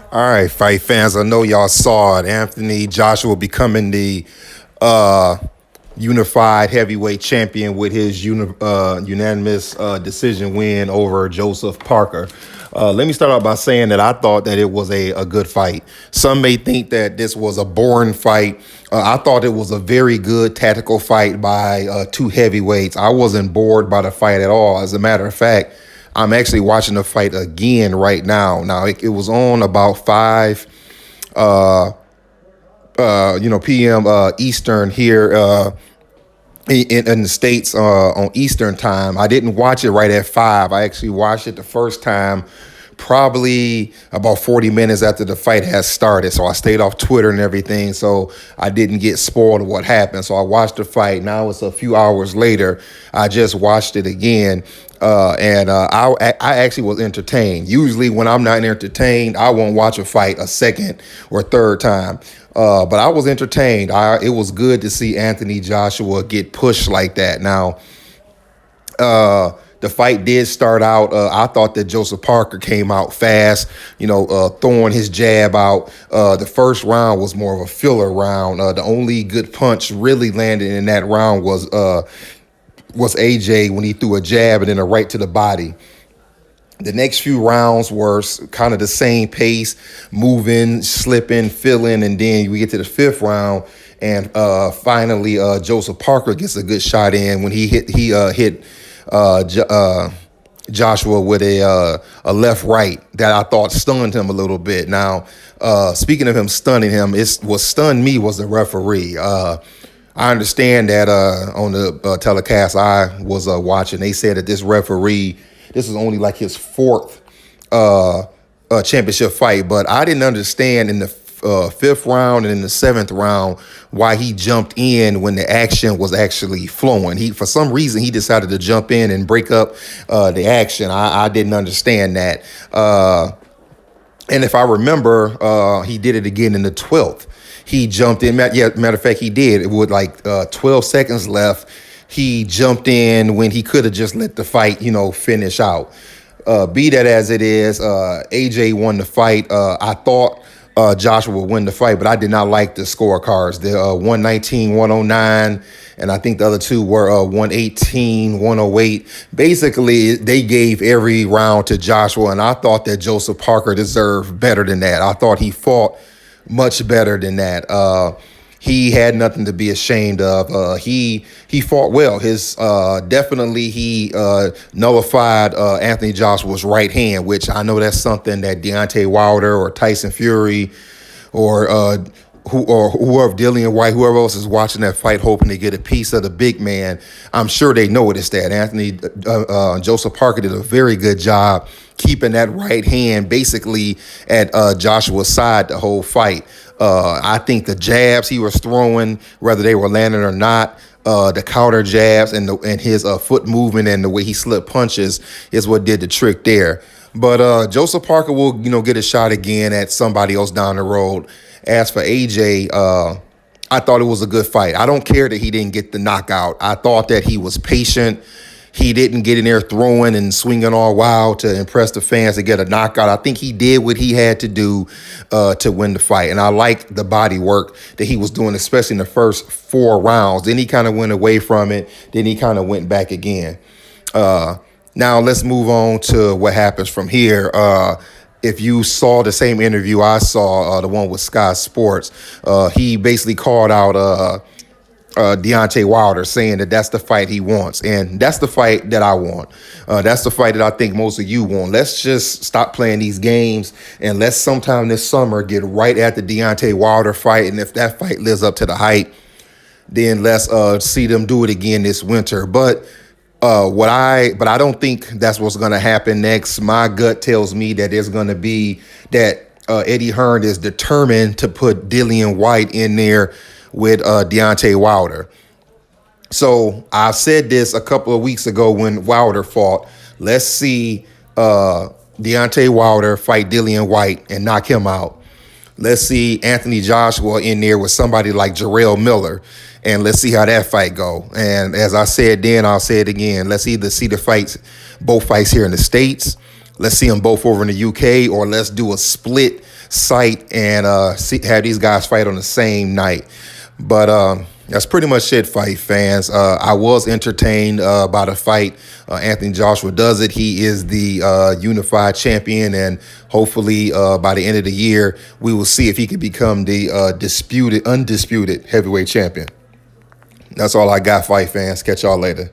All right, fight fans. I know y'all saw it. Anthony Joshua becoming the uh, unified heavyweight champion with his unanimous decision win over Joseph Parker. Let me start out by saying that I thought that it was a good fight. Some may think that this was a boring fight. I thought it was a very good tactical fight by two heavyweights. I wasn't bored by the fight at all. As a matter of fact, I'm actually watching the fight again right now. Now it was on about 5 p.m. Eastern here in the States on Eastern time. I didn't watch it right at 5. I actually watched it the first time probably about 40 minutes after the fight has started. So I stayed off Twitter and everything, so I didn't get spoiled of what happened. So I watched the fight. Now it's a few hours later. I just watched it again. I actually was entertained. Usually when I'm not entertained, I won't watch a fight a second or third time. But I was entertained. It was good to see Anthony Joshua get pushed like that. Now, the fight did start out. I thought that Joseph Parker came out fast, throwing his jab out. The first round was more of a filler round. The only good punch really landed in that round was AJ when he threw a jab and then a right to the body. The next few rounds were kind of the same pace, moving, slipping, filling, and then we get to the fifth round, and finally Joseph Parker gets a good shot in when he hit Joshua with a left right that I thought stunned him a little bit. Now, speaking of him stunning him, what stunned me was the referee. I understand that on the telecast I was watching, they said that this referee, this is only like his fourth championship fight, but I didn't understand in the fifth round and in the seventh round why he jumped in when the action was actually flowing. For some reason, he decided to jump in and break up the action. I didn't understand that. And if I remember, he did it again in the 12th. He jumped in. Yeah, matter of fact, he did. With like 12 seconds left, he jumped in when he could have just let the fight, finish out. Be that as it is, AJ won the fight. I thought Joshua would win the fight, but I did not like the scorecards. The 119, 109, and I think the other two were 118, 108. Basically, they gave every round to Joshua, and I thought that Joseph Parker deserved better than that. I thought he fought much better than that. He had nothing to be ashamed of. He fought well. He nullified Anthony Joshua's right hand, which I know that's something that Deontay Wilder or Tyson Fury or whoever, Dillian White, whoever else is watching that fight, hoping to get a piece of the big man. I'm sure they noticed that. Joseph Parker did a very good job keeping that right hand basically at Joshua's side the whole fight. I think the jabs he was throwing, whether they were landing or not, the counter jabs and his foot movement and the way he slipped punches is what did the trick there. But Joseph Parker will, get a shot again at somebody else down the road. As for AJ, I thought it was a good fight. I don't care that he didn't get the knockout. I thought that he was patient. He didn't get in there throwing and swinging all wild to impress the fans to get a knockout. I think he did what he had to do to win the fight. And I liked the body work that he was doing, especially in the first 4 rounds. Then he kind of went away from it. Then he kind of went back again. Now let's move on to what happens from here. If you saw the same interview I saw, the one with Sky Sports, he basically called out Deontay Wilder, saying that that's the fight he wants. And that's the fight that I want. That's the fight that I think most of you want. Let's just stop playing these games and let's sometime this summer get right at the Deontay Wilder fight. And if that fight lives up to the hype, then let's see them do it again this winter. But I don't think that's what's going to happen next. My gut tells me that there's going to be that Eddie Hearn is determined to put Dillian White in there with Deontay Wilder. So I said this a couple of weeks ago when Wilder fought. Let's see Deontay Wilder fight Dillian White and knock him out. Let's see Anthony Joshua in there with somebody like Jarrell Miller, and let's see how that fight go. And as I said then, I'll say it again. Let's either see both fights here in the States, let's see them both over in the UK, or let's do a split site and have these guys fight on the same night. But that's pretty much it, fight fans. I was entertained by the fight. Anthony Joshua does it. He is the unified champion, and hopefully by the end of the year, we will see if he can become the undisputed heavyweight champion. That's all I got, fight fans. Catch y'all later.